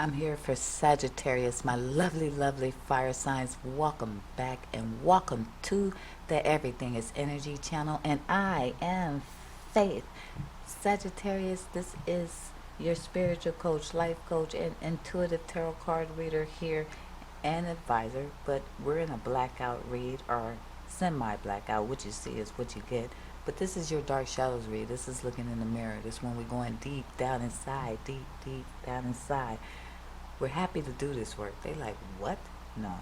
I'm here for Sagittarius, my lovely, lovely fire signs. Welcome back and welcome to the Everything is Energy channel. And I am Faith. Sagittarius, this is your spiritual coach, life coach, and intuitive tarot card reader here and advisor. But we're in a blackout read or semi-blackout. What you see is what you get. But this is your dark shadows read. This is looking in the mirror. This one we're going deep down inside, deep, deep down inside. We're happy to do this work. They like, what? No,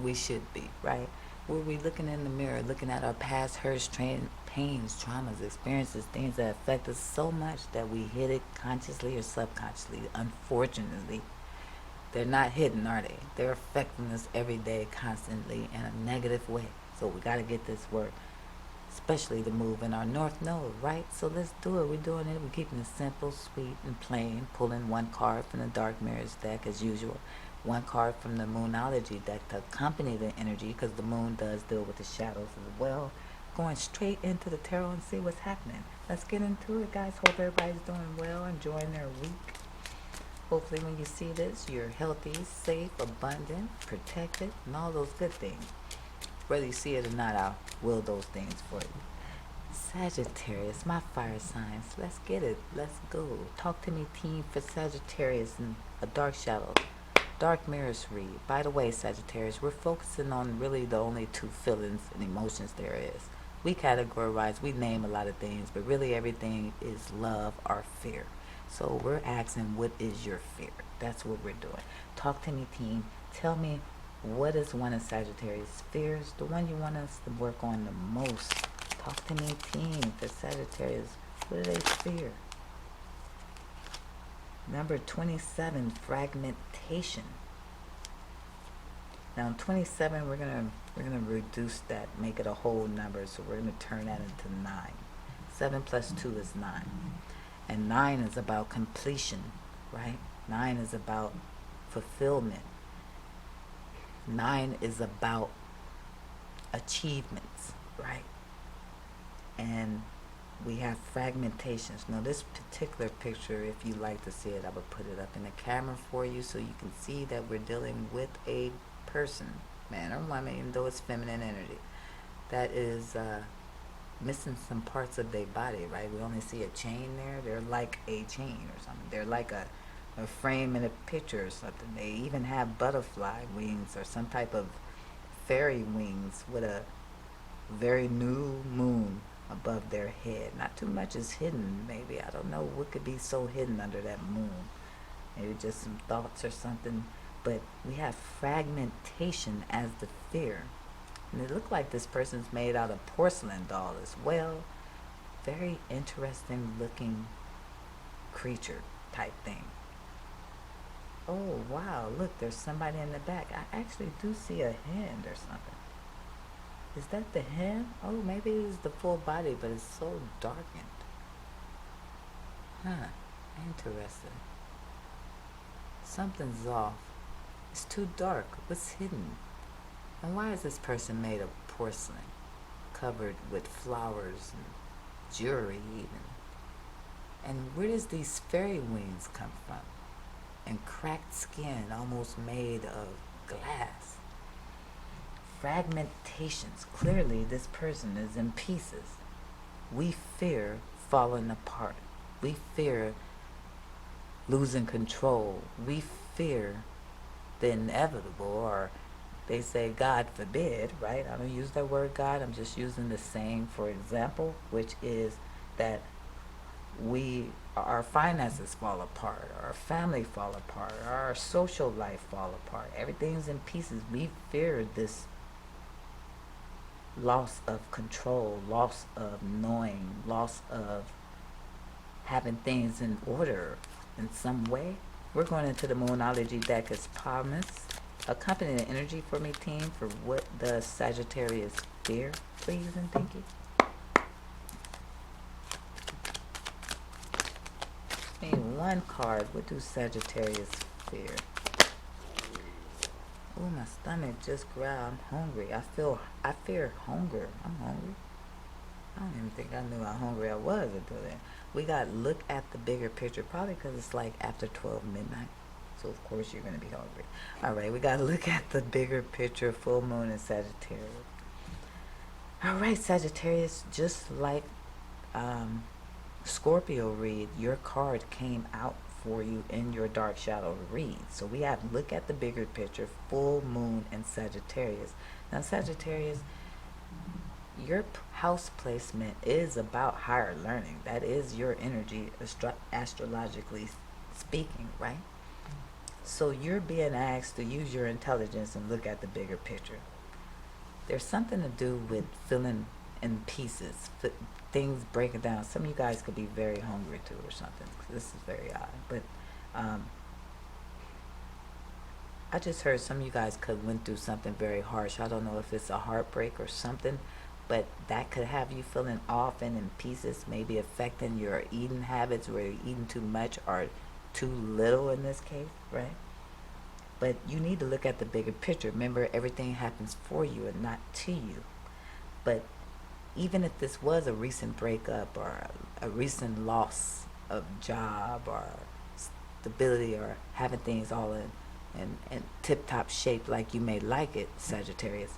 we should be, right? Were we looking in the mirror, looking at our past hurts, pains, traumas, experiences, things that affect us so much that we hid it consciously or subconsciously. Unfortunately, they're not hidden, are they? They're affecting us every day, constantly, in a negative way. So we got to get this work, especially to move in our north node, right? So let's do it. We're doing it. We're keeping it simple, sweet, and plain. Pulling one card from the Dark Mirrors deck as usual. One card from the Moonology deck to accompany the energy, because the moon does deal with the shadows as well. Going straight into the tarot and see what's happening. Let's get into it, guys. Hope everybody's doing well, enjoying their week. Hopefully when you see this, you're healthy, safe, abundant, protected, and all those good things. Whether you see it or not, I'll will those things for you. Sagittarius, my fire signs. Let's get it. Let's go. Talk to me, team, for Sagittarius and a dark shadow. Dark mirrors read. By the way, Sagittarius, we're focusing on really the only two feelings and emotions there is. We categorize, we name a lot of things, but really everything is love or fear. So we're asking, what is your fear? That's what we're doing. Talk to me, team. Tell me, what is one of Sagittarius' fears? The one you want us to work on the most. Talk to me, team, for Sagittarius. What do they fear? Number 27, fragmentation. Now in 27, we're gonna reduce that, make it a whole number. So we're gonna turn that into 9. 7 plus 2 is 9, and 9 is about completion, right? 9 is about fulfillment. 9 is about achievements, right? And we have fragmentations. Now this particular picture, if you like to see it, I would put it up in the camera for you so you can see that we're dealing with a person, man or woman, even though it's feminine energy, that is missing some parts of their body, right? We only see a chain there. They're like a chain or something. They're like a frame in a picture or something. They even have butterfly wings or some type of fairy wings with a very new moon above their head. Not too much is hidden, maybe. I don't know what could be so hidden under that moon. Maybe just some thoughts or something. But we have fragmentation as the fear. And it looked like this person's made out of porcelain doll as well. Very interesting looking creature type thing. Oh, wow, look, there's somebody in the back. I actually do see a hand or something. Is that the hand? Oh, maybe it is the full body, but it's so darkened. Huh, interesting. Something's off. It's too dark. What's hidden? And why is this person made of porcelain, covered with flowers and jewelry even? And where does these fairy wings come from? And cracked skin almost made of glass. Fragmentations. Clearly this person is in pieces. We fear falling apart. We fear losing control. We fear the inevitable, or they say God forbid, right? I don't use that word God. I'm just using the saying for example, which is that our finances fall apart, our family fall apart, our social life fall apart. Everything's in pieces. We fear this loss of control, loss of knowing, loss of having things in order in some way. We're going into the Moonology deck as promised. Accompany the energy for me, team, for what does Sagittarius fear, please and thank you. One card. What do Sagittarius fear? Oh, my stomach just growled. I'm hungry. I fear hunger. I'm hungry. I don't even think I knew how hungry I was until then. We got look at the bigger picture, probably because it's like after 12 midnight. So of course you're going to be hungry. All right, we got to look at the bigger picture, full moon and Sagittarius. All right, Sagittarius, just like Scorpio read, your card came out for you in your dark shadow read. So we have to look at the bigger picture, full moon and Sagittarius. Now Sagittarius, your house placement is about higher learning. That is your energy, astrologically speaking, right? So you're being asked to use your intelligence and look at the bigger picture. There's something to do with feeling in pieces, things breaking down. Some of you guys could be very hungry too or something. This is very odd. But I just heard some of you guys could went through something very harsh. I don't know if it's a heartbreak or something, but that could have you feeling off and in pieces, maybe affecting your eating habits where you're eating too much or too little in this case, right? But you need to look at the bigger picture. Remember, everything happens for you and not to you. But even if this was a recent breakup or a recent loss of job or stability or having things all in tip-top shape like you may like it, Sagittarius,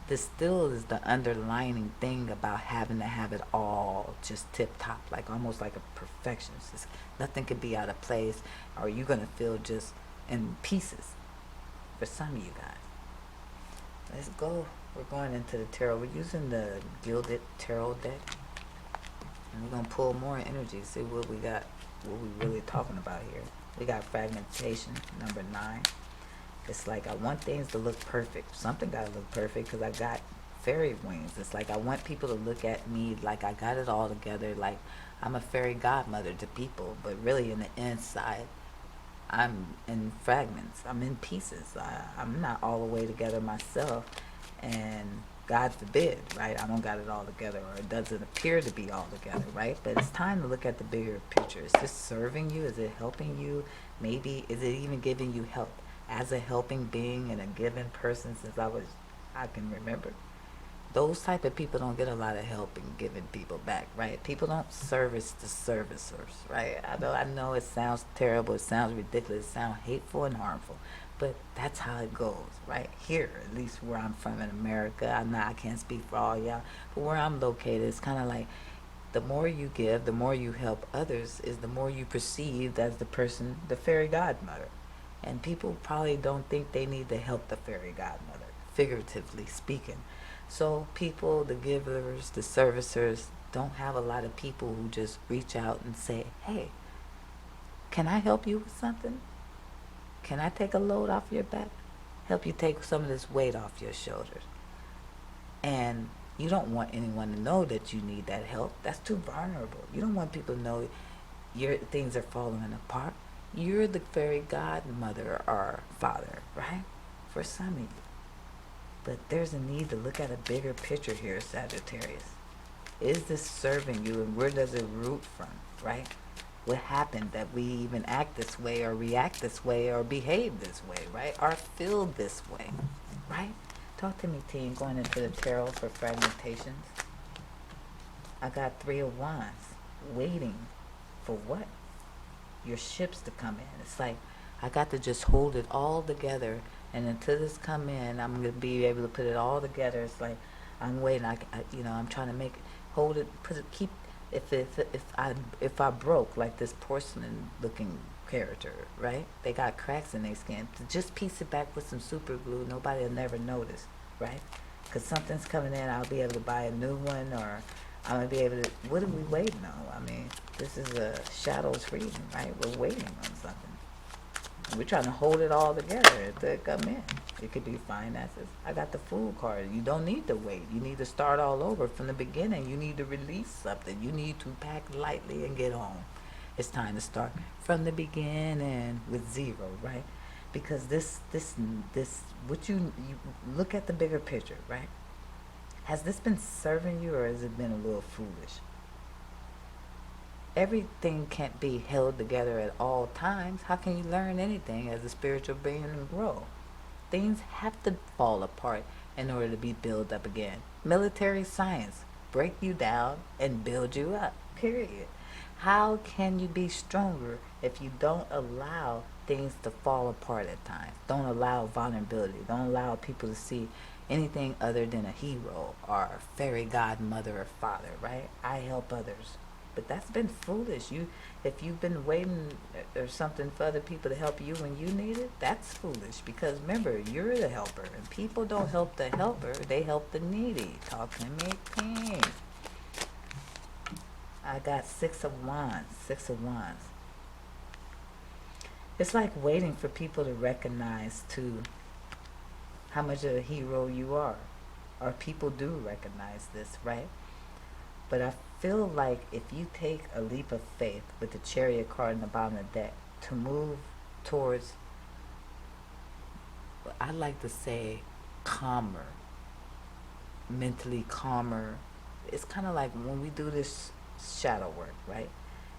this still is the underlining thing about having to have it all just tip-top, like almost like a perfectionist. Nothing could be out of place, or you're going to feel just in pieces for some of you guys. Let's go. We're going into the tarot. We're using the Gilded Tarot deck. And we're going to pull more energy, see what we got, what we really talking about here. We got fragmentation, number 9. It's like I want things to look perfect. Something got to look perfect because I got fairy wings. It's like I want people to look at me like I got it all together, like I'm a fairy godmother to people. But really in the inside, I'm in fragments. I'm in pieces. I'm not all the way together myself. And God forbid, right? I don't got it all together, or it doesn't appear to be all together, right? But it's time to look at the bigger picture. Is this serving you? Is it helping you? Maybe, is it even giving you help? As a helping being and a giving person since I can remember. Those type of people don't get a lot of help in giving people back, right? People don't service the servicers, right? I know it sounds terrible, it sounds ridiculous, it sounds hateful and harmful, but that's how it goes, right? Here, at least where I'm from in America, I can't speak for all y'all, but where I'm located, it's kind of like the more you give, the more you help others, is the more you perceived as the person, the fairy godmother. And people probably don't think they need to help the fairy godmother, figuratively speaking. So people, the givers, the servicers, don't have a lot of people who just reach out and say, hey, can I help you with something? Can I take a load off your back? Help you take some of this weight off your shoulders. And you don't want anyone to know that you need that help. That's too vulnerable. You don't want people to know your things are falling apart. You're the fairy godmother or father, right? For some of you. But there's a need to look at a bigger picture here, Sagittarius. Is this serving you, and where does it root from, right? What happened that we even act this way or react this way or behave this way, right? Or feel this way, right? Talk to me, team, going into the tarot for fragmentations. I got 3 of Wands. Waiting for what? Your ships to come in. It's like I got to just hold it all together, and until this come in, I'm gonna be able to put it all together. It's like I'm waiting. I'm trying to make it, hold it, put it, keep. If I broke like this porcelain looking character, right? They got cracks in their skin. To just piece it back with some super glue, nobody will never notice, right? Because something's coming in, I'll be able to buy a new one, or I'm gonna be able to. What are we waiting on? I mean, this is a shadows reading, right? We're waiting on something. We're trying to hold it all together to come in. It could be finances. I got the Fool card. You don't need to wait. You need to start all over from the beginning. You need to release something. You need to pack lightly and get on. It's time to start from the beginning with 0, right? Because what you look at the bigger picture, right? Has this been serving you, or has it been a little foolish? Everything can't be held together at all times. How can you learn anything as a spiritual being and grow? Things have to fall apart in order to be built up again. Military science, break you down and build you up, period. How can you be stronger if you don't allow things to fall apart at times, don't allow vulnerability, don't allow people to see anything other than a hero or a fairy godmother or father, right? I help others. But that's been foolish. If you've been waiting or something for other people to help you when you need it, that's foolish. Because remember, you're the helper, and people don't help the helper; they help the needy. Talk to me, King. I got 6 of Wands. 6 of Wands. It's like waiting for people to recognize to how much of a hero you are, or people do recognize this, right? But I feel like if you take a leap of faith with the Chariot card in the bottom of the deck to move towards, I like to say, calmer, mentally calmer. It's kind of like when we do this shadow work, right?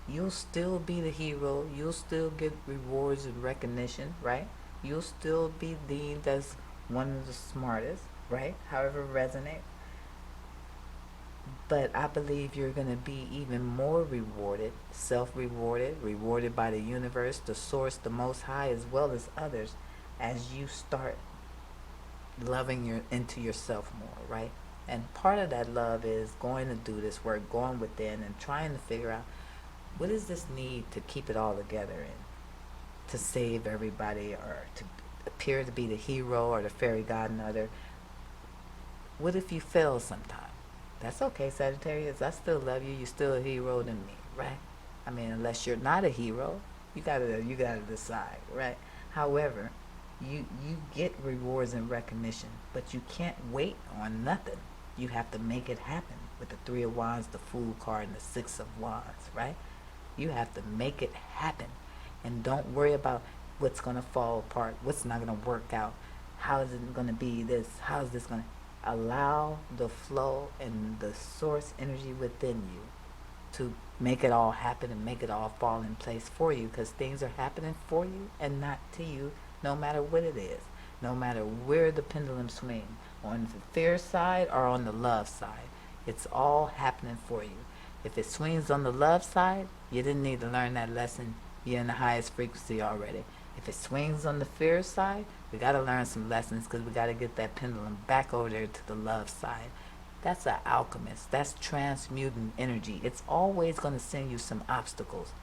You'll still be the hero. You'll still get rewards and recognition, right? You'll still be deemed as one of the smartest, right? However resonate. But I believe you're going to be even more rewarded, self-rewarded, rewarded by the universe, the source, the Most High, as well as others, as you start loving into yourself more, right? And part of that love is going to do this work, going within and trying to figure out what is this need to keep it all together and to save everybody or to appear to be the hero or the fairy godmother. What if you fail sometime? That's okay, Sagittarius. I still love you. You're still a hero to me, right? I mean, unless you're not a hero, you gotta decide, right? However, you get rewards and recognition, but you can't wait on nothing. You have to make it happen with the 3 of Wands, the Fool card, and the 6 of Wands, right? You have to make it happen, and don't worry about what's gonna fall apart, what's not gonna work out, how is it gonna be this, how is this gonna. Allow the flow and the source energy within you to make it all happen and make it all fall in place for you, because things are happening for you and not to you, no matter what it is, no matter where the pendulum swings, on the fear side or on the love side. It's all happening for you. If it swings on the love side, you didn't need to learn that lesson. You're in the highest frequency already. If it swings on the fear side, we got to learn some lessons, because we got to get that pendulum back over there to the love side. That's an alchemist. That's transmuting energy. It's always going to send you some obstacles,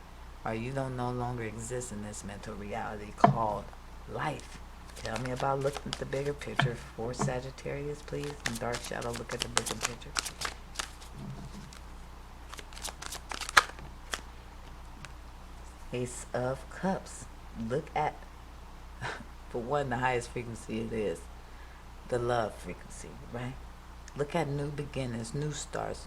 or you don't no longer exist in this mental reality called life. Tell me about looking at the bigger picture for Sagittarius, please. In Dark Shadow, look at the bigger picture. Ace of Cups. Look at, for one, the highest frequency it is, the love frequency, right? Look at new beginnings, new starts,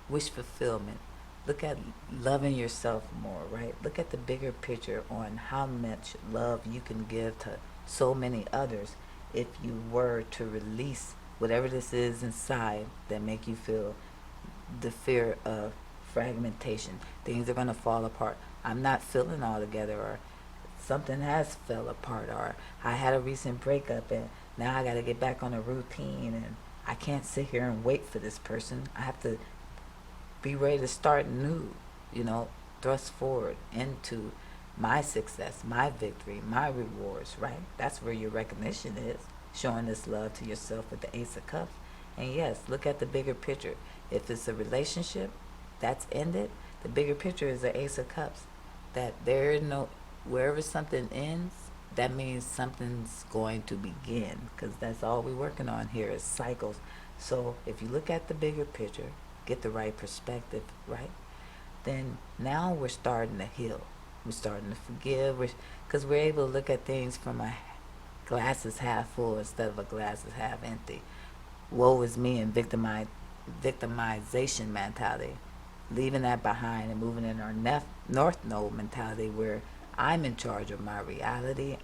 wish fulfillment. Look at loving yourself more, right? Look at the bigger picture on how much love you can give to so many others if you were to release whatever this is inside that make you feel the fear of fragmentation. Things are going to fall apart. I'm not feeling all together, or something has fell apart, or I had a recent breakup and now I got to get back on a routine, and I can't sit here and wait for this person. I have to be ready to start new, thrust forward into my success, my victory, my rewards, right? That's where your recognition is, showing this love to yourself with the Ace of Cups. And yes, look at the bigger picture. If it's a relationship that's ended, the bigger picture is the Ace of Cups. That there is no, wherever something ends, that means something's going to begin, because that's all we're working on here is cycles. So if you look at the bigger picture, get the right perspective, right? Then now we're starting to heal. We're starting to forgive, because we're able to look at things from a glass is half full instead of a glass is half empty. Woe is me and victimization mentality. Leaving that behind and moving in our North Node mentality, where I'm in charge of my reality.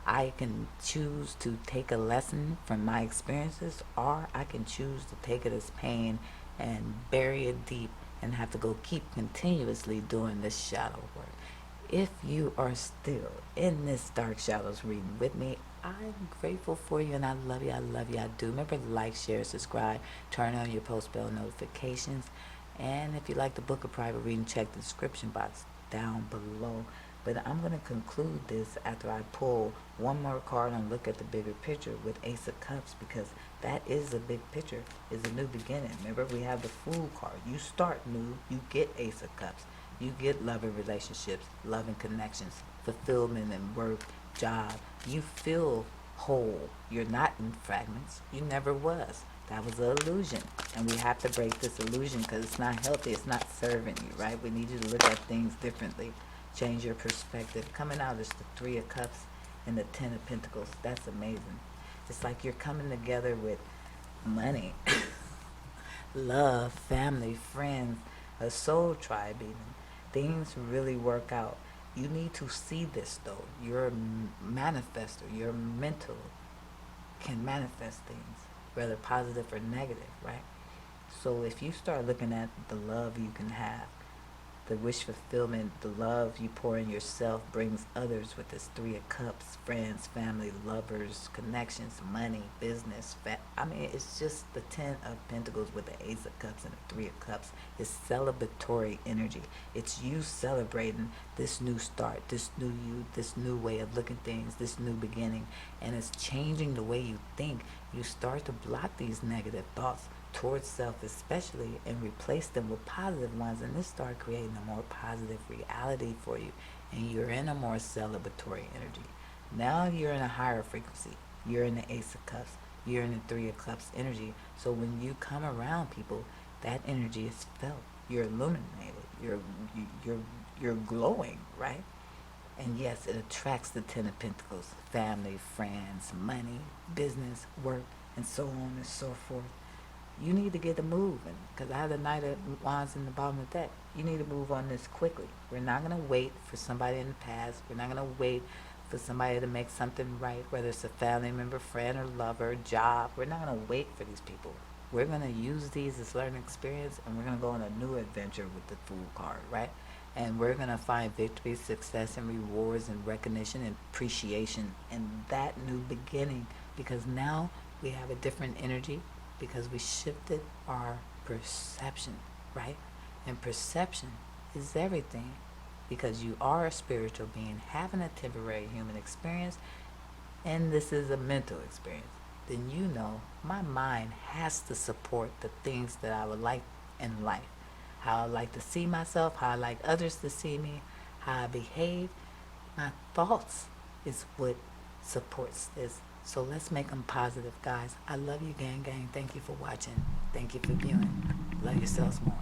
I can choose to take a lesson from my experiences, or I can choose to take it as pain and bury it deep and have to go keep continuously doing this shadow work. If you are still in this Dark Shadows reading with me, I'm grateful for you, and I love you. I love you. I do. Remember to like, share, subscribe, turn on your post bell notifications. And if you like the book of private reading, check the description box down below. But I'm going to conclude this after I pull one more card and look at the bigger picture with Ace of Cups, because that is a big picture, is a new beginning. Remember, we have the Fool card. You start new, you get Ace of Cups. You get love and relationships, love and connections, fulfillment and work, job. You feel whole. You're not in fragments. You never was. That was an illusion. And we have to break this illusion because it's not healthy. It's not serving you, right? We need you to look at things differently. Change your perspective. Coming out is the Three of Cups and the Ten of Pentacles. That's amazing. It's like you're coming together with money, love, family, friends, a soul tribe even. Things really work out. You need to see this though. You're a manifester. Your mental can manifest things, whether positive or negative, right? So if you start looking at the love you can have, the wish fulfillment, the love you pour in yourself brings others with this Three of Cups, friends, family, lovers, connections, money, business. I mean, it's just the Ten of Pentacles with the Ace of Cups and the Three of Cups. It's celebratory energy. It's you celebrating this new start, this new you, this new way of looking at things, this new beginning. And it's changing the way you think. You start to block these negative thoughts towards self especially and replace them with positive ones, and this start creating a more positive reality for you, and you're in a more celebratory energy. Now you're in a higher frequency. You're in the Ace of Cups. You're in the Three of Cups energy. So when you come around people, that energy is felt. You're illuminated. You're glowing, right? And yes, it attracts the Ten of Pentacles, family, friends, money, business, work, and so on and so forth. You need to get a move, because I have the Knight of Wands in the bottom of the deck. You need to move on this quickly. We're not going to wait for somebody in the past. We're not going to wait for somebody to make something right, whether it's a family member, friend, or lover, job. We're not going to wait for these people. We're going to use these as learning experience, and we're going to go on a new adventure with the Fool card, right? And we're going to find victory, success, and rewards, and recognition, and appreciation in that new beginning, because now we have a different energy, because we shifted our perception, right? And perception is everything, because you are a spiritual being having a temporary human experience, and this is a mental experience. Then you know my mind has to support the things that I would like in life, how I like to see myself, how I like others to see me, how I behave. My thoughts is what supports this. So let's make them positive, guys. I love you, gang. Thank you for watching. Thank you for viewing. Love yourselves more.